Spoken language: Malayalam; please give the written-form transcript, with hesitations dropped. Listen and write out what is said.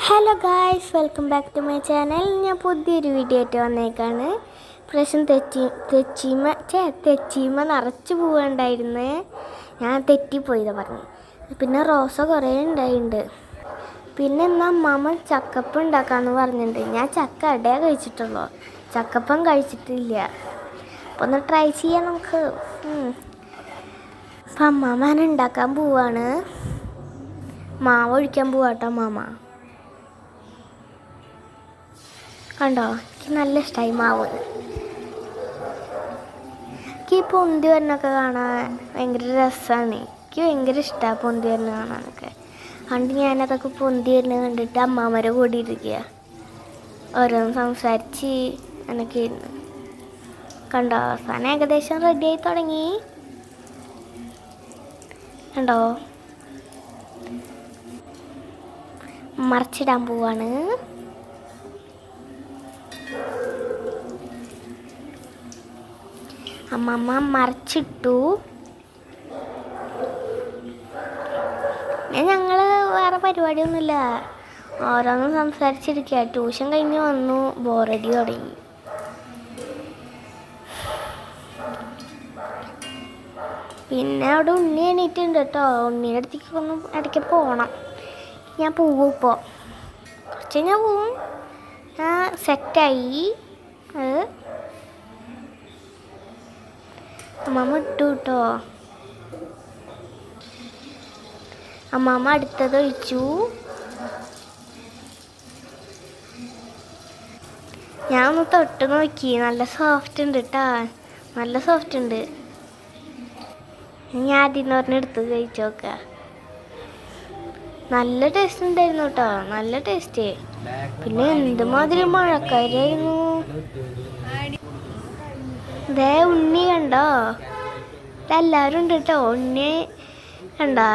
Hello guys, welcome back to my channel. ഞാൻ പുതിയൊരു വീഡിയോ ആയിട്ട് വന്നേക്കാണ്. പ്രശ്നം തെച്ചിമ നിറച്ച് പോവുകയുണ്ടായിരുന്നേ. ഞാൻ തെറ്റിപ്പോയതാണ് പറഞ്ഞു. പിന്നെ റോസ കുറേ ഉണ്ടായിട്ടുണ്ട്. പിന്നെ ഇന്ന് അമ്മാമ്മ ചക്കപ്പം ഉണ്ടാക്കാമെന്ന് പറഞ്ഞിട്ടുണ്ട്. ഞാൻ ചക്ക അടയാ കഴിച്ചിട്ടുള്ളൂ, ചക്കപ്പം കഴിച്ചിട്ടില്ല. അപ്പോൾ ഒന്ന് ട്രൈ ചെയ്യാം നമുക്ക്. അപ്പം അമ്മാമ്മ ഉണ്ടാക്കാൻ പോവാണ്. മാവ് ഒഴിക്കാൻ പോവാട്ടോ അമ്മാമ്മ. കണ്ടോ, എനിക്ക് നല്ല ഇഷ്ടമായി മാവ്. എനിക്ക് ഈ പൊന്തി വരണൊക്കെ കാണാൻ ഭയങ്കര രസമാണ്. എനിക്ക് ഭയങ്കര ഇഷ്ടമാണ് പൊന്തി വരുന്ന കാണാനൊക്കെ. അതുകൊണ്ട് ഞാനതൊക്കെ പൊന്തി വരുന്നത് കണ്ടിട്ട് അമ്മാമ്മരെ കൂടി ഇരിക്കുക, ഓരോന്ന് സംസാരിച്ച് എന്നൊക്കെ ഇരുന്നു. കണ്ടോ, അവസാനം ഏകദേശം റെഡിയായി തുടങ്ങി. കണ്ടോ, മറിച്ചിടാൻ പോവാണ്. അമ്മമ്മ മറിച്ചിട്ടു. ഞങ്ങൾ വേറെ പരിപാടിയൊന്നുമില്ല, ഓരോന്നും സംസാരിച്ചിരിക്കുക. ട്യൂഷൻ കഴിഞ്ഞ് വന്നു, ബോറടി തുടങ്ങി. പിന്നെ അവിടെ ഉണ്ണി എണീറ്റുണ്ട് കേട്ടോ. ഉണ്ണിയുടെ അടുത്തേക്ക് ഒന്ന് ഇടയ്ക്ക് പോകണം. ഞാൻ പോവും, ഇപ്പോൾ കുറച്ച് കഴിഞ്ഞാൽ പോവും. ഞാൻ സെറ്റായി. അത് അമ്മമ്മ ഇട്ടു കേട്ടോ. അമ്മമ്മ അടുത്തത് ഒഴിച്ചു. ഞാൻ ഒന്ന് തൊട്ട് നോക്കി, നല്ല സോഫ്റ്റ് ഉണ്ട് കേട്ടോ, നല്ല സോഫ്റ്റ് ഉണ്ട്. ഞാൻ ആദ്യം എടുത്ത് കഴിച്ചു നോക്കുക. നല്ല ടേസ്റ്റ് ഉണ്ടായിരുന്നു കേട്ടോ, നല്ല ടേസ്റ്റ്. പിന്നെ എന്തുമാതിരി മഴക്കാരായിരുന്നു. ദേ ഉണ്ണി കണ്ടോ, എല്ലാവരും ഉണ്ട് കേട്ടോ. ഉണ്ണി കണ്ടോ.